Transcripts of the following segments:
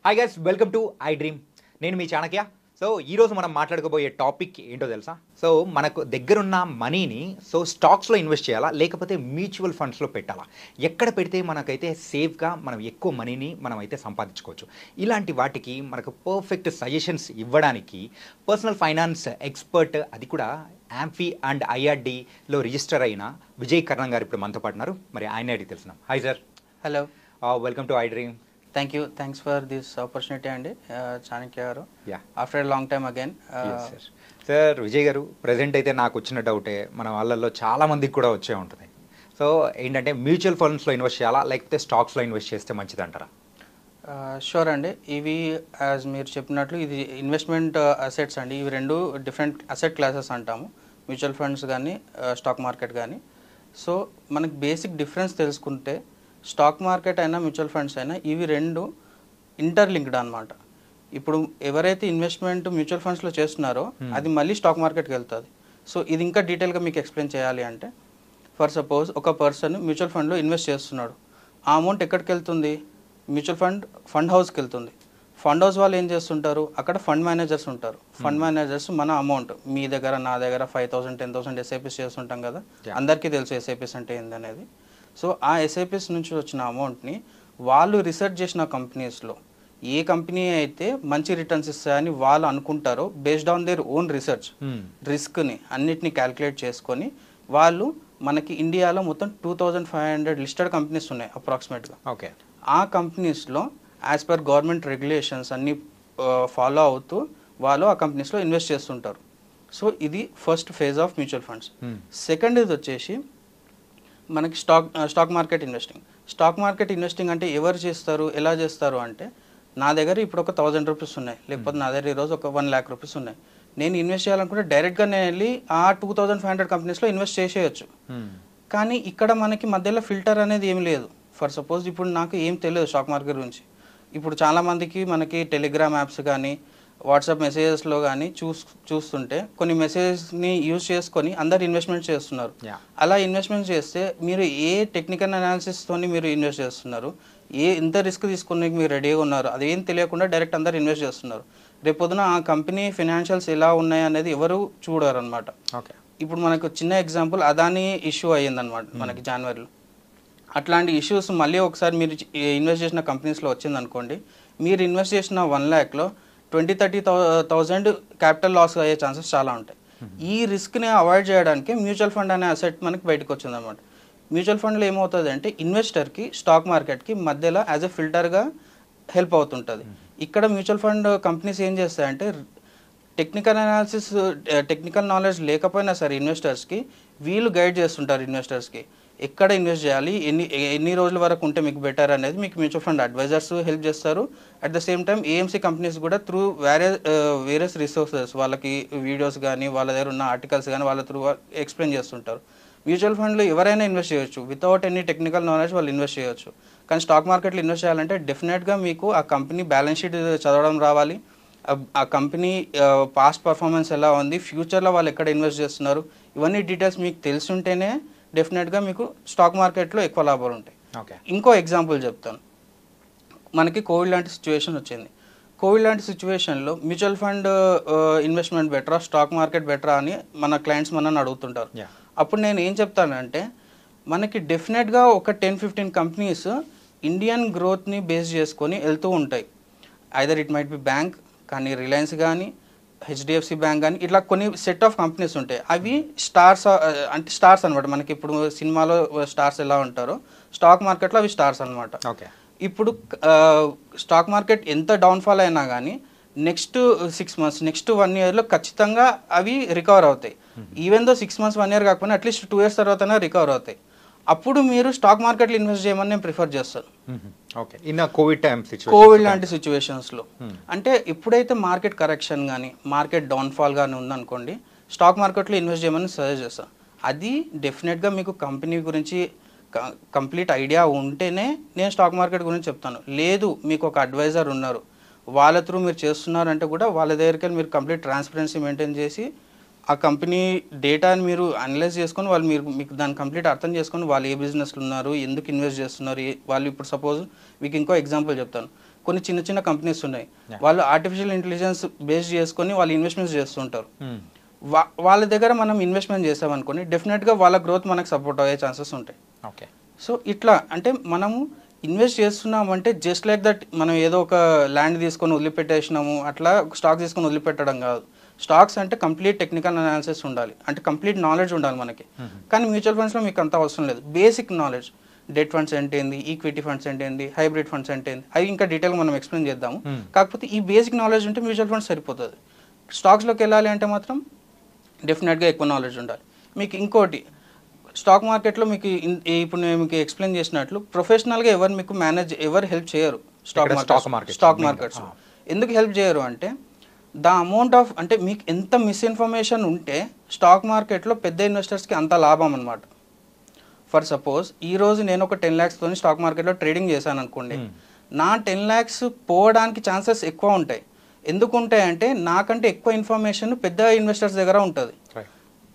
Hi guys, welcome to I dream. నేను మీ Chanakya. So ఈరోజు మనం మాట్లాడుకోబోయే టాపిక్ ఏంటో తెలుసా? సో మనకు దగ్గరున్న మనీని స్టాక్స్లో ఇన్వెస్ట్ చేయాలా, లేకపోతే మ్యూచువల్ ఫండ్స్లో పెట్టాలా? ఎక్కడ పెడితే మనకైతే సేఫ్గా మనం ఎక్కువ మనీని మనం అయితే సంపాదించుకోవచ్చు. ఇలాంటి వాటికి మనకు పర్ఫెక్ట్ సజెషన్స్ ఇవ్వడానికి పర్సనల్ ఫైనాన్స్ ఎక్స్పర్ట్, అది కూడా యాంఫీ అండ్ ఐఆర్డీలో రిజిస్టర్ అయిన విజయ్ కర్ణం గారు ఇప్పుడు మనతో పాటున్నారు. మరి ఆయన అడిగి తెలుసున్నాం. Hi sir. Hello, welcome to iDream. Thanks for this opportunity అండి. చాణక్య గారు, yeah, after a long time again. Sir Vijay గారు, ప్రజెంట్ అయితే నాకు వచ్చిన డౌటే మన వాళ్ళల్లో చాలా మందికి కూడా వచ్చే ఉంటుంది. సో ఏంటంటే మ్యూచువల్ ఫండ్స్లో ఇన్వెస్ట్ చేయాలా, లేకపోతే స్టాక్స్లో ఇన్వెస్ట్ చేస్తే మంచిది అంటారా? షూర్ అండి. ఇవి యాజ్ మీరు చెప్పినట్లు ఇది ఇన్వెస్ట్మెంట్ అసెట్స్ అండి. ఇవి రెండు డిఫరెంట్ అసెట్ క్లాసెస్ అంటాము, మ్యూచువల్ ఫండ్స్ కానీ స్టాక్ మార్కెట్ కానీ. సో మనకి బేసిక్ డిఫరెన్స్ తెలుసుకుంటే స్టాక్ మార్కెట్ అయినా మ్యూచువల్ ఫండ్స్ అయినా ఇవి రెండు ఇంటర్లింక్డ్ అనమాట. ఇప్పుడు ఎవరైతే ఇన్వెస్ట్మెంట్ మ్యూచువల్ ఫండ్స్లో చేస్తున్నారో అది మళ్ళీ స్టాక్ మార్కెట్కి వెళ్తుంది. సో ఇది ఇంకా డీటెయిల్గా మీకు ఎక్స్ప్లెయిన్ చేయాలి అంటే, ఫర్ సపోజ్ ఒక పర్సన్ మ్యూచువల్ ఫండ్లో ఇన్వెస్ట్ చేస్తున్నాడు. ఆ అమౌంట్ ఎక్కడికి వెళ్తుంది? మ్యూచువల్ ఫండ్ హౌస్కి వెళ్తుంది. ఫండ్ హౌస్ వాళ్ళు ఏం చేస్తుంటారు? అక్కడ ఫండ్ మేనేజర్స్ ఉంటారు. ఫండ్ మేనేజర్స్ మన అమౌంట్, మీ దగ్గర నా దగ్గర 5,000 10,000 ఎస్ఐపిస్ చేస్తుంటాం కదా, అందరికీ తెలుసు ఎస్ఐపిస్ అంటే ఏందనేది. సో ఆ ఎస్ఐపిస్ నుంచి వచ్చిన అమౌంట్ని వాళ్ళు రీసెర్చ్ చేసిన కంపెనీస్లో ఏ కంపెనీ అయితే మంచి రిటర్న్స్ ఇస్తాయని వాళ్ళు అనుకుంటారో, based on their own research, రిస్క్ని అన్నిటినీ క్యాల్కులేట్ చేసుకొని వాళ్ళు మనకి ఇండియాలో మొత్తం 2,500 లిస్టెడ్ కంపెనీస్ ఉన్నాయి అప్రాక్సిమేట్గా. ఓకే. ఆ కంపెనీస్లో యాజ్ పర్ గవర్నమెంట్ రెగ్యులేషన్స్ అన్నీ ఫాలో అవుతూ వాళ్ళు ఆ కంపెనీస్లో ఇన్వెస్ట్ చేస్తుంటారు. సో ఇది first phase of mutual funds. Second ఇది వచ్చేసి మనకి stock market investing. Stock market investing అంటే ఎవరు చేస్తారు, ఎలా చేస్తారు అంటే, నా దగ్గర ఇప్పుడు ఒక 1,000 రూపీస్ ఉన్నాయి, లేకపోతే నా దగ్గర ఈరోజు ఒక 1 lakh రూపీస్ ఉన్నాయి. నేను ఇన్వెస్ట్ చేయాలనుకుంటే డైరెక్ట్గా నేను వెళ్ళి ఆ 2,500 కంపెనీస్లో ఇన్వెస్ట్ చేసేయచ్చు. కానీ ఇక్కడ మనకి మధ్యలో ఫిల్టర్ అనేది ఏమి లేదు. ఫర్ సపోజ్ ఇప్పుడు నాకు ఏం తెలియదు స్టాక్ మార్కెట్ గురించి. ఇప్పుడు చాలామందికి మనకి టెలిగ్రామ్ యాప్స్ కానీ వాట్సాప్ మెసేజెస్లో కానీ చూస్తుంటే కొన్ని మెసేజెస్ని యూజ్ చేసుకొని అందరు ఇన్వెస్ట్మెంట్ చేస్తున్నారు. అలా ఇన్వెస్ట్మెంట్ చేస్తే మీరు ఏ టెక్నికల్ అనాలిసిస్తో మీరు ఇన్వెస్ట్ చేస్తున్నారు, ఎంత రిస్క్ తీసుకుని మీరు రెడీగా ఉన్నారు, అదేం తెలియకుండా డైరెక్ట్ అందరు ఇన్వెస్ట్ చేస్తున్నారు. రేపొద్దున ఆ కంపెనీ ఫినాన్షియల్స్ ఎలా ఉన్నాయి అనేది ఎవరు చూడరు అనమాట. ఇప్పుడు మనకు చిన్న ఎగ్జాంపుల్, అదాని ఇష్యూ అయ్యిందనమాట మనకి జనవరిలో. అట్లాంటి ఇష్యూస్ మళ్ళీ ఒకసారి మీరు ఇన్వెస్ట్ చేసిన కంపెనీస్లో వచ్చిందనుకోండి, మీరు ఇన్వెస్ట్ చేసిన 1 lakhలో 20,000-30,000 క్యాపిటల్ లాస్ అయ్యే ఛాన్సెస్ చాలా ఉంటాయి. ఈ రిస్క్ని అవాయిడ్ చేయడానికి మ్యూచువల్ ఫండ్ అనే అసెట్ మనకి బయటకు వచ్చిందనమాట. మ్యూచువల్ ఫండ్లో ఏమవుతుంది అంటే, ఇన్వెస్టర్కి స్టాక్ మార్కెట్కి మధ్యలో యాజ్ ఎ ఫిల్టర్గా హెల్ప్ అవుతుంటుంది. ఇక్కడ మ్యూచువల్ ఫండ్ కంపెనీస్ ఏం చేస్తాయంటే, టెక్నికల్ నాలెడ్జ్ లేకపోయినా సరే ఇన్వెస్టర్స్కి వీళ్ళు గైడ్ చేస్తుంటారు. ఇన్వెస్టర్స్కి ఎక్కడ ఇన్వెస్ట్ చేయాలి, ఎన్ని రోజుల వరకు ఉంటే మీకు బెటర్ అనేది మీకు మ్యూచువల్ ఫండ్ అడ్వైజర్స్ హెల్ప్ చేస్తారు. At the same time AMC companies కూడా త్రూ వేరియస్ రిసోర్సెస్, వాళ్ళకి వీడియోస్ కానీ వాళ్ళ దగ్గర ఉన్న ఆర్టికల్స్ కానీ వాళ్ళ త్రూ ఎక్స్ప్లెయిన్ చేస్తుంటారు. మ్యూచువల్ ఫండ్లో ఎవరైనా ఇన్వెస్ట్ చేయొచ్చు, వితౌట్ ఎనీ టెక్నికల్ నాలెడ్జ్ వాళ్ళు ఇన్వెస్ట్ చేయొచ్చు. కానీ స్టాక్ మార్కెట్లో ఇన్వెస్ట్ చేయాలంటే డెఫినెట్గా మీకు ఆ కంపెనీ బ్యాలెన్స్ షీట్ చదవడం రావాలి, ఆ కంపెనీ పాస్ట్ పర్ఫార్మెన్స్ ఎలా ఉంది, ఫ్యూచర్లో వాళ్ళు ఎక్కడ ఇన్వెస్ట్ చేస్తున్నారు, ఇవన్నీ డీటెయిల్స్ మీకు తెలుసుంటేనే డెఫినెట్గా మీకు స్టాక్ మార్కెట్లో ఎక్కువ లాభాలు ఉంటాయి. ఇంకో ఎగ్జాంపుల్ చెప్తాను. మనకి కోవిడ్ లాంటి సిచ్యువేషన్ వచ్చింది. కోవిడ్ లాంటి సిచ్యువేషన్లో మ్యూచువల్ ఫండ్ ఇన్వెస్ట్మెంట్ బెటరా, స్టాక్ మార్కెట్ బెటరా అని మన క్లయింట్స్ మనల్ని అడుగుతుంటారు. అప్పుడు నేను ఏం చెప్తానంటే, మనకి డెఫినెట్గా ఒక 10-15 కంపెనీస్ ఇండియన్ గ్రోత్ని బేస్ చేసుకొని వెళ్తూ ఉంటాయి. Either it might be bank కానీ, రిలయన్స్ కానీ, హెచ్డిఎఫ్సి బ్యాంక్ కానీ, ఇట్లా కొన్ని సెట్ ఆఫ్ కంపెనీస్ ఉంటాయి. అవి స్టార్స్, అంటే స్టార్స్ అనమాట. మనకి ఇప్పుడు సినిమాలో స్టార్స్ ఎలా ఉంటారో స్టాక్ మార్కెట్లో అవి స్టార్స్ అనమాట. ఇప్పుడు స్టాక్ మార్కెట్ ఎంత డౌన్ఫాల్ అయినా కానీ నెక్స్ట్ 6 months, నెక్స్ట్ 1 yearలో ఖచ్చితంగా అవి రికవర్ అవుతాయి. ఈవెన్ దో 6 months 1 year కాకపోయినా అట్లీస్ట్ 2 years తర్వాతనే రికవర్ అవుతాయి. అప్పుడు మీరు స్టాక్ మార్కెట్లో ఇన్వెస్ట్ చేయమని నేను ప్రిఫర్ చేస్తాను. కోవిడ్ లాంటి సిచ్యువేషన్స్లో అంటే ఎప్పుడైతే మార్కెట్ కరెక్షన్ కానీ మార్కెట్ డౌన్ఫాల్ కానీ ఉందనుకోండి, స్టాక్ మార్కెట్లో ఇన్వెస్ట్ చేయమని సజెస్ట్ చేస్తాను. అది డెఫినెట్గా మీకు కంపెనీ గురించి కంప్లీట్ ఐడియా ఉంటేనే నేను స్టాక్ మార్కెట్ గురించి చెప్తాను. లేదు మీకు ఒక అడ్వైజర్ ఉన్నారు, వాళ్ళ త్రూ మీరు చేస్తున్నారంటే కూడా వాళ్ళ దగ్గరికి వెళ్ళి మీరు కంప్లీట్ ట్రాన్స్పరెన్సీ మెయింటైన్ చేసి ఆ కంపెనీ డేటాని మీరు అనలైజ్ చేసుకొని మీకు దాన్ని కంప్లీట్ అర్థం చేసుకొని వాళ్ళు ఏ బిజినెస్లో ఉన్నారు, ఎందుకు ఇన్వెస్ట్ చేస్తున్నారు, వాళ్ళు ఇప్పుడు సపోజ్ మీకు ఇంకో ఎగ్జాంపుల్ చెప్తాను. కొన్ని చిన్న చిన్న కంపెనీస్ ఉన్నాయి, వాళ్ళు ఆర్టిఫిషియల్ ఇంటెలిజెన్స్ బేస్ చేసుకొని వాళ్ళు ఇన్వెస్ట్మెంట్స్ చేస్తుంటారు. వాళ్ళ దగ్గర మనం ఇన్వెస్ట్మెంట్ చేసామనుకోండి, డెఫినెట్గా వాళ్ళ గ్రోత్ మనకు సపోర్ట్ అయ్యే ఛాన్సెస్ ఉంటాయి. ఓకే. సో ఇట్లా అంటే మనము ఇన్వెస్ట్ చేస్తున్నామంటే జస్ట్ లైక్ దట్ మనం ఏదో ఒక ల్యాండ్ తీసుకొని వదిలిపెట్టేసినాము అట్లా స్టాక్స్ తీసుకొని వదిలిపెట్టడం కాదు. స్టాక్స్ అంటే కంప్లీట్ టెక్నికల్ అనాలిసిస్ ఉండాలి, అంటే కంప్లీట్ నాలెడ్జ్ ఉండాలి మనకి. కానీ మ్యూచువల్ ఫండ్స్లో మీకు అంత అవసరం లేదు. బేసిక్ నాలెడ్జ్, డెట్ ఫండ్స్ అంటే ఏంది, ఈక్విటీ ఫండ్స్ అంటే ఏంది, హైబ్రిడ్ ఫండ్స్ అంటే ఏంది, అవి ఇంకా డీటెయిల్గా మనం ఎక్స్ప్లెయిన్ చేద్దాము. కాకపోతే ఈ బేసిక్ నాలెడ్జ్ ఉంటే మ్యూచువల్ ఫండ్స్ సరిపోతుంది. స్టాక్స్లోకి వెళ్ళాలి అంటే మాత్రం డెఫినెట్గా ఎక్కువ నాలెడ్జ్ ఉండాలి. మీకు ఇంకోటి, స్టాక్ మార్కెట్లో మీకు ఇప్పుడు నేను మీకు ఎక్స్ప్లెయిన్ చేసినట్లు ప్రొఫెషనల్గా ఎవరు మీకు ఎవరు హెల్ప్ చేయరు స్టాక్ మార్కెట్స్. ఎందుకు హెల్ప్ చేయరు అంటే ద అమౌంట్ ఆఫ్, అంటే మీకు ఎంత మిస్ఇన్ఫర్మేషన్ ఉంటే స్టాక్ మార్కెట్లో పెద్ద ఇన్వెస్టర్స్కి అంత లాభం అనమాట. ఫర్ సపోజ్ ఈరోజు నేను ఒక 10 lakhsతో స్టాక్ మార్కెట్లో ట్రేడింగ్ చేశాను అనుకోండి, నా 10 lakhs పోవడానికి ఛాన్సెస్ ఎక్కువ ఉంటాయి. ఎందుకు ఉంటాయి అంటే నాకంటే ఎక్కువ ఇన్ఫర్మేషన్ పెద్ద ఇన్వెస్టర్స్ దగ్గర ఉంటుంది.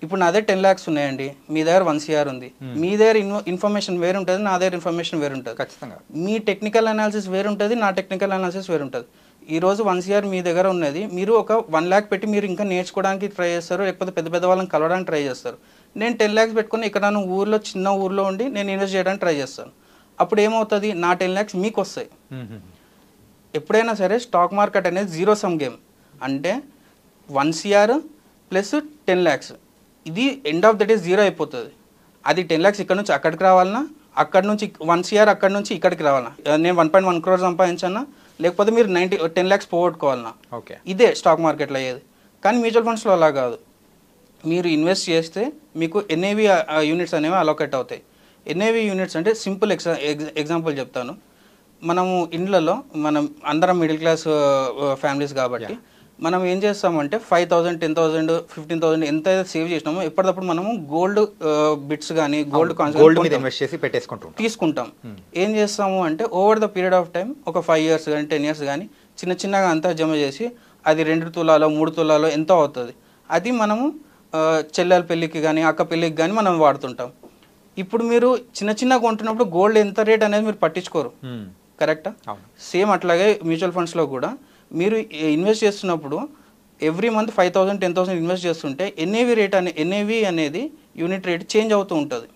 ఇప్పుడు నా దగ్గర 10 lakhs ఉన్నాయండి, మీ దగ్గర 1 crore ఉంది. మీ దగ్గర ఇన్ఫర్మేషన్ వేరు ఉంటుంది, నా దగ్గర ఇన్ఫర్మేషన్ వేరు ఉంటుంది. ఖచ్చితంగా మీ టెక్నికల్ అనాలిసిస్ వేరు ఉంటుంది, నా టెక్నికల్ అనాలిసిస్ వేరు ఉంటుంది. ఈరోజు 1 crore మీ దగ్గర ఉన్నది, మీరు ఒక 1 lakh పెట్టి మీరు ఇంకా నేర్చుకోవడానికి ట్రై చేస్తారు, లేకపోతే పెద్ద పెద్ద వాళ్ళని కలవడానికి ట్రై చేస్తారు. నేను 10 lakhs పెట్టుకుని ఇక్కడ నన్ను ఊర్లో చిన్న ఊర్లో ఉండి నేను ఇన్వెస్ట్ చేయడానికి ట్రై చేస్తాను. అప్పుడు ఏమవుతుంది, నా 10 lakhs మీకు వస్తాయి. ఎప్పుడైనా సరే స్టాక్ మార్కెట్ అనేది జీరో సమ్ గేమ్. అంటే 1 crore ప్లస్ 10 lakhs, ఇది end of the day zero అయిపోతుంది. అది 10 lakhs ఇక్కడ నుంచి అక్కడికి రావాలన్నా, అక్కడ నుంచి 1 crore అక్కడ నుంచి ఇక్కడికి రావాలన్నా, నేను 1.1 crore సంపాదించన్నా, లేకపోతే మీరు 10 lakhs పోగొట్టుకోవాలన్నా. ఓకే, ఇదే స్టాక్ మార్కెట్లో అయ్యేది. కానీ మ్యూచువల్ ఫండ్స్లో అలా కాదు. మీరు ఇన్వెస్ట్ చేస్తే మీకు ఎన్ఏవి యూనిట్స్ అనేవి అలోకేట్ అవుతాయి. ఎన్ఏవి యూనిట్స్ అంటే సింపుల్ ఎగ్జాంపుల్ చెప్తాను. మనము ఇండ్లలో మనం అందరం మిడిల్ క్లాస్ ఫ్యామిలీస్ కాబట్టి మనం ఏం చేస్తామంటే 5,000, 10,000, 15,000 ఎంత సేవ్ చేసినామో ఎప్పటికప్పుడు మనము గోల్డ్ బిట్స్ కానీ గోల్డ్ తీసుకుంటాం. ఏం చేస్తాము అంటే over the period of time ఒక 5 years కానీ 10 years కానీ చిన్న చిన్నగా అంతా జమ చేసి అది 2 తులాలో 3 తులాలో ఎంతో అవుతుంది. అది మనము చెల్లెల పెళ్ళికి కానీ అక్క పెళ్ళికి కానీ మనం వాడుతుంటాం. ఇప్పుడు మీరు చిన్న చిన్నగా కొంటున్నప్పుడు గోల్డ్ ఎంత రేట్ అనేది మీరు పట్టించుకోరు, కరెక్టా? సేమ్ అట్లాగే మ్యూచువల్ ఫండ్స్లో కూడా మీరు ఇన్వెస్ట్ చేస్తున్నప్పుడు ఎవ్రీ మంత్ 5,000, 10,000 ఇన్వెస్ట్ చేస్తుంటే ఎన్ఏవి అనేది యూనిట్ రేట్ చేంజ్ అవుతూ ఉంటుంది.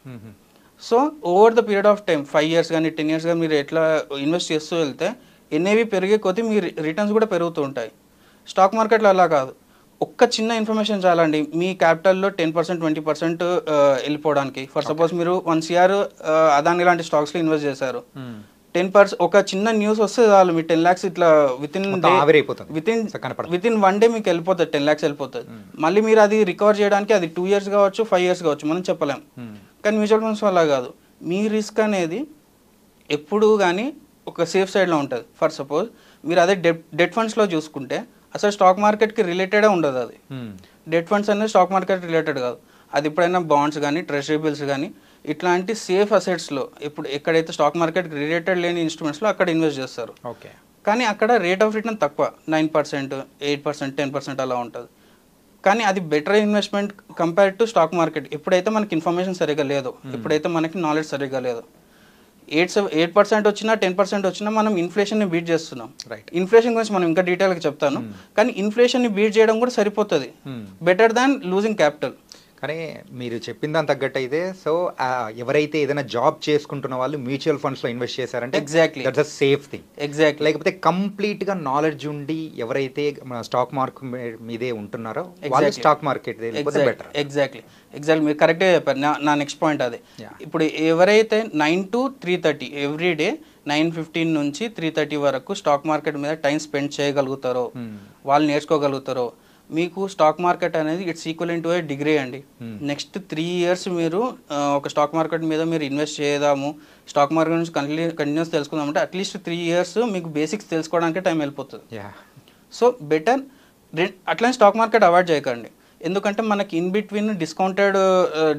So over the period of time 5 years కానీ 10 years కానీ మీరు ఎట్లా ఇన్వెస్ట్ చేస్తూ వెళ్తే ఎన్ఏవి పెరిగే కొద్దీ మీ రిటర్న్స్ కూడా పెరుగుతూ ఉంటాయి. స్టాక్ మార్కెట్లో అలా కాదు. ఒక్క చిన్న ఇన్ఫర్మేషన్ చాలండి మీ క్యాపిటల్లో 10%, 20% వెళ్ళిపోవడానికి. ఫర్ సపోజ్ మీరు 1 crore అదాని లాంటి స్టాక్స్లో ఇన్వెస్ట్ చేశారు, 10% ఒక చిన్న న్యూస్ వస్తే చాలు మీ 10 lakhs ఇట్లా వితిన్ 1 day మీకు వెళ్ళిపోతుంది, 10 lakhs వెళ్ళిపోతుంది. మళ్ళీ మీరు అది రికవర్ చేయడానికి అది 2 years కావచ్చు, 5 years కావచ్చు, మనం చెప్పలేం. కానీ మ్యూచువల్ ఫండ్స్ అలా కాదు. మీ రిస్క్ అనేది ఎప్పుడు కానీ ఒక సేఫ్ సైడ్లో ఉంటుంది. ఫర్ సపోజ్ మీరు అదే డెట్ ఫండ్స్లో చూసుకుంటే అసలు స్టాక్ మార్కెట్కి రిలేటెడే ఉండదు. అది డెట్ ఫండ్స్ అనేది స్టాక్ మార్కెట్ రిలేటెడ్ కాదు. అది ఎప్పుడైనా బాండ్స్ కానీ ట్రెజరీ బిల్స్ కానీ ఇట్లాంటి సేఫ్ అసెట్స్లో ఇప్పుడు ఎక్కడైతే స్టాక్ మార్కెట్ రిలేటెడ్ లేని ఇన్స్ట్రుమెంట్స్లో అక్కడ ఇన్వెస్ట్ చేస్తారు. ఓకే, కానీ అక్కడ రేట్ ఆఫ్ రిటర్న్ తక్కువ, 9%, 8%, 10% అలా ఉంటుంది. కానీ అది better investment compared to stock market. ఎప్పుడైతే మనకి ఇన్ఫర్మేషన్ సరిగ్గా లేదో, ఎప్పుడైతే మనకి నాలెడ్జ్ సరిగ్గా లేదో, 8% వచ్చినా 10% వచ్చినా మనం ఇన్ఫ్లేషన్ని బీట్ చేస్తున్నాం. ఇన్ఫ్లేషన్ గురించి మనం ఇంకా డీటెయిల్గా చెప్తాను. కానీ ఇన్ఫ్లేషన్ని బీట్ చేయడం కూడా సరిపోతుంది, బెటర్ దాన్ లూజింగ్ క్యాపిటల్. కానీ మీరు చెప్పిన దాని తగ్గట్టు అయితే సో ఎవరైతే ఏదైనా జాబ్ చేసుకుంటున్న వాళ్ళు మ్యూచువల్ ఫండ్స్లో ఇన్వెస్ట్ చేశారంటే exactly that's a safe thing. Exactly. లేకపోతే కంప్లీట్గా నాలెడ్జ్ ఉండి ఎవరైతే స్టాక్ మార్కెట్ మీదే ఉంటున్నారో వాళ్ళు స్టాక్ మార్కెట్ బెటర్. ఎగ్జాక్ట్లీ మీరు కరెక్ట్గా చెప్పారు. నా నెక్స్ట్ పాయింట్ అదే. ఇప్పుడు ఎవరైతే 9 to 3:30 ఎవ్రీ డే 9:15 నుంచి 3:30 వరకు స్టాక్ మార్కెట్ మీద టైం స్పెండ్ చేయగలుగుతారో, వాళ్ళు నేర్చుకోగలుగుతారో, మీకు స్టాక్ మార్కెట్ అనేది it's equivalent to A degree అండి. నెక్స్ట్ 3 years మీరు ఒక స్టాక్ మార్కెట్ మీద మీరు ఇన్వెస్ట్ చేద్దాము, స్టాక్ మార్కెట్ నుంచి కంటిన్యూస్ తెలుసుకుందాం అంటే అట్లీస్ట్ 3 years మీకు బేసిక్స్ తెలుసుకోవడానికి టైం వెళ్ళిపోతుంది. సో బెటర్ అట్లనే స్టాక్ మార్కెట్ అవాయిడ్ చేయకండి. ఎందుకంటే మనకి ఇన్ బిట్వీన్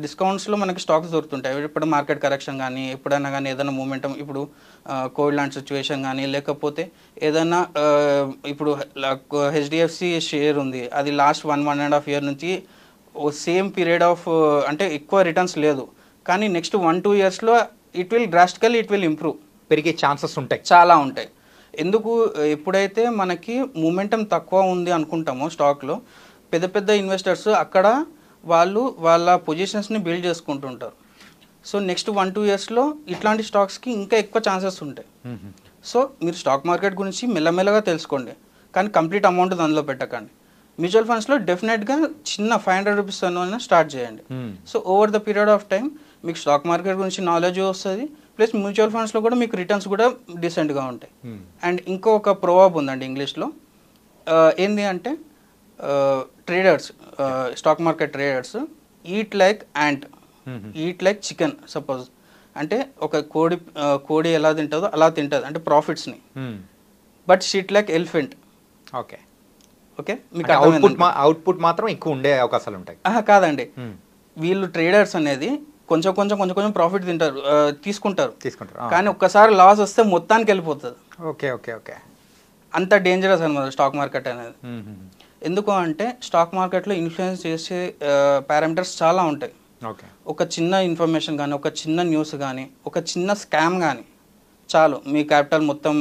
డిస్కౌంట్స్లో మనకి స్టాక్స్ దొరుకుతుంటాయి. ఇప్పుడు మార్కెట్ కరెక్షన్ కానీ ఎప్పుడైనా కానీ ఏదైనా మూమెంటం, ఇప్పుడు కోవిడ్ లాంటి సిచ్యువేషన్ కానీ, లేకపోతే ఏదైనా ఇప్పుడు హెచ్డిఎఫ్సి షేర్ ఉంది, అది లాస్ట్ 1.5 year నుంచి సేమ్ పీరియడ్ ఆఫ్ అంటే ఎక్కువ రిటర్న్స్ లేదు. కానీ నెక్స్ట్ 1-2 yearsలో ఇట్ విల్ ఇంప్రూవ్, పెరిగే ఛాన్సెస్ ఉంటాయి, చాలా ఉంటాయి. ఎందుకు ఎప్పుడైతే మనకి మూమెంటం తక్కువ ఉంది అనుకుంటామో స్టాక్లో, పెద్ద పెద్ద ఇన్వెస్టర్స్ అక్కడ వాళ్ళ పొజిషన్స్ని బిల్డ్ చేసుకుంటుంటారు. సో నెక్స్ట్ 1-2 ఇయర్స్లో ఇట్లాంటి స్టాక్స్కి ఇంకా ఎక్కువ ఛాన్సెస్ ఉంటాయి. సో మీరు స్టాక్ మార్కెట్ గురించి మెల్లమెల్లగా తెలుసుకోండి, కానీ కంప్లీట్ అమౌంట్ దానిలో పెట్టకండి. మ్యూచువల్ ఫండ్స్లో డెఫినెట్గా చిన్న 500 రూపీస్ అయినా స్టార్ట్ చేయండి. So over the period of time మీకు స్టాక్ మార్కెట్ గురించి నాలెడ్జ్ వస్తుంది, ప్లస్ మ్యూచువల్ ఫండ్స్లో కూడా మీకు రిటర్న్స్ కూడా డీసెంట్గా ఉంటాయి. అండ్ ఇంకొక ప్రోవర్బ్ ఉందండి ఇంగ్లీష్లో, ఏంది అంటే traders, stock market traders eat like ant, eat like chicken. Suppose అంటే ఒక కోడి ఎలా తింటుందో అలా తింటుంది అంటే ప్రాఫిట్స్ని, but shit like elephant. Okay okay, మీకు అవుట్పుట్ మాత్రం ఎక్కువ ఉండే అవకాశాలు ఉంటాయి. కాదండి, వీళ్ళు ట్రేడర్స్ అనేది కొంచెం కొంచెం ప్రాఫిట్ తీసుకుంటారు, కానీ ఒక్కసారి లాస్ వస్తే మొత్తానికి వెళ్ళిపోతుంది. ఓకే ఓకే ఓకే, అంత డేంజరస్ అనమాట స్టాక్ మార్కెట్ అనేది. ఎందుకు అంటే స్టాక్ మార్కెట్లో ఇన్ఫ్లుయెన్స్ చేసే పారామీటర్స్ చాలా ఉంటాయి. ఒక చిన్న ఇన్ఫర్మేషన్ కానీ, ఒక చిన్న న్యూస్ కానీ, ఒక చిన్న స్కామ్ కానీ చాలు మీ క్యాపిటల్ మొత్తం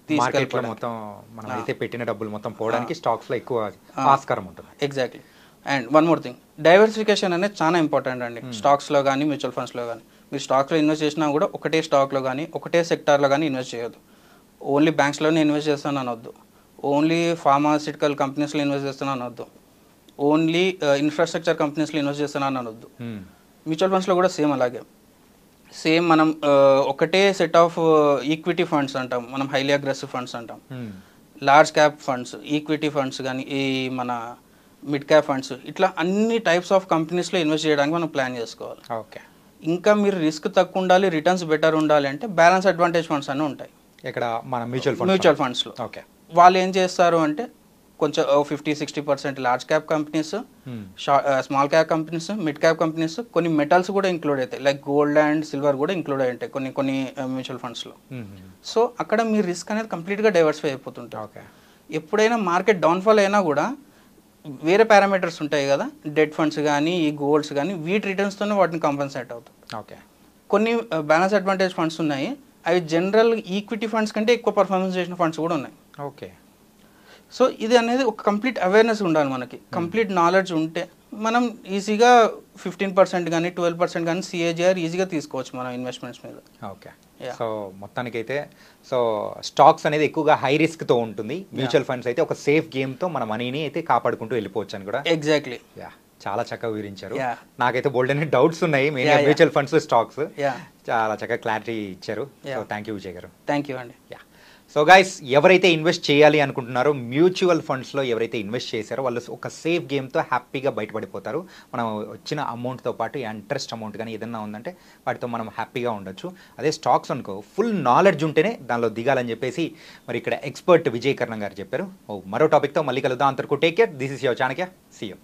తీసుకెళ్ళిపోవడం, మొత్తం మనం అయితే పెట్టిన డబ్బులు మొత్తం పోవడానికి స్టాక్స్లో ఎక్కువ ఆస్కారం ఉంటుంది. Exactly. And one more thing, diversification అనేది చాలా ఇంపార్టెంట్ అండి. స్టాక్స్లో కానీ మ్యూచువల్ ఫండ్స్లో కానీ. మీరు స్టాక్స్లో ఇన్వెస్ట్ చేసినా కూడా ఒకటే స్టాక్లో కానీ ఒకటే సెక్టార్లో కానీ ఇన్వెస్ట్ చేయొద్దు. ఓన్లీ బ్యాంక్స్లోనే ఇన్వెస్ట్ చేస్తాను అనొద్దు, ఓన్లీ ఫార్మాసిటికల్ కంపెనీస్లో ఇన్వెస్ట్ చేస్తాను అనొద్దు, ఓన్లీ ఇన్ఫ్రాస్ట్రక్చర్ కంపెనీస్లో ఇన్వెస్ట్ చేస్తాను అని అనొద్దు. మ్యూచువల్ ఫండ్స్లో కూడా సేమ్ అలాగే. సేమ్ మనం ఒకటే సెట్ ఆఫ్ ఈక్విటీ ఫండ్స్ అంటాం, మనం హైలీ అగ్రెసివ్ ఫండ్స్ అంటాం, large cap funds, equity funds కానీ, ఈ మన మిడ్ క్యాప్ ఫండ్స్, ఇట్లా అన్ని టైప్స్ ఆఫ్ కంపెనీస్లో ఇన్వెస్ట్ చేయడానికి మనం ప్లాన్ చేసుకోవాలి. ఓకే, ఇంకా మీరు రిస్క్ తక్కువ ఉండాలి, రిటర్న్స్ బెటర్ ఉండాలి అంటే బ్యాలెన్స్ అడ్వాంటేజ్ ఫండ్స్ అన్నీ ఉంటాయి ఇక్కడ మన మ్యూచువల్ ఫండ్స్లో. ఓకే, వాళ్ళు ఏం చేస్తారు అంటే కొంచెం 50-60% large cap companies, small cap companies, mid cap companies, కొన్ని మెటల్స్ కూడా ఇంక్లూడ్ అవుతాయి, లైక్ గోల్డ్ అండ్ సిల్వర్ కూడా ఇంక్లూడ్ అయి ఉంటాయి కొన్ని మ్యూచువల్ ఫండ్స్లో. సో అక్కడ మీ రిస్క్ అనేది కంప్లీట్గా డైవర్సిఫై అయిపోతుంటుంది. ఎప్పుడైనా మార్కెట్ డౌన్ఫాల్ అయినా కూడా వేరే పారామీటర్స్ ఉంటాయి కదా, డెట్ ఫండ్స్ కానీ, ఈ గోల్డ్స్ కానీ, వీటి రిటర్న్స్తోనే వాటిని కాంపన్సేట్ అవుతుంది. ఓకే, కొన్ని బ్యాలెన్స్ అడ్వాంటేజ్ ఫండ్స్ ఉన్నాయి, అవి జనరల్ ఈక్విటీ ఫండ్స్ కంటే ఎక్కువ పర్ఫార్మెన్స్ చేసిన ఫండ్స్ కూడా ఉన్నాయి. ఓకే, సో ఇది అనేది ఒక కంప్లీట్ అవేర్నెస్ ఉండాలి మనకి, కంప్లీట్ నాలెడ్జ్ ఉంటే మనం ఈజీగా 15% కానీ 12% కానీ సిఏజిఆర్ ఈజీగా తీసుకోవచ్చు మనం ఇన్వెస్ట్మెంట్స్ మీద. ఓకే, సో మొత్తానికైతే సో స్టాక్స్ అనేది ఎక్కువగా హై రిస్క్తో ఉంటుంది, మ్యూచువల్ ఫండ్స్ అయితే ఒక సేఫ్ గేమ్తో మన మనీని అయితే కాపాడుకుంటూ వెళ్ళిపోవచ్చు అని కూడా. ఎగ్జాక్ట్లీ, చాలా చక్కగా వివరించారు. నాకైతే బోల్డ్ అనే డౌట్స్ ఉన్నాయి మెయిన్ మ్యూచువల్ ఫండ్స్ స్టాక్స్, చాలా చక్కగా క్లారిటీ ఇచ్చారు. సో థ్యాంక్ యూ విజయ్ గారు. థ్యాంక్ యూ అండి. సో గైస్, ఎవరైతే ఇన్వెస్ట్ చేయాలి అనుకుంటున్నారో మ్యూచువల్ ఫండ్స్లో ఎవరైతే ఇన్వెస్ట్ చేశారో వాళ్ళు ఒక సేఫ్ గేమ్తో హ్యాపీగా బయటపడిపోతారు. మనం వచ్చిన అమౌంట్తో పాటు ఇంట్రెస్ట్ అమౌంట్ కానీ ఏదన్నా ఉందంటే వాటితో మనం హ్యాపీగా ఉండొచ్చు. అదే స్టాక్స్ అనుకో ఫుల్ నాలెడ్జ్ ఉంటేనే దానిలో దిగాలని చెప్పేసి మరి ఇక్కడ ఎక్స్పర్ట్ విజయ్ కర్ణం గారు చెప్పారు. మరో టాపిక్తో మళ్ళీ కలుద్దాం. అంతవరకు take care. This is your Chanakya. See you.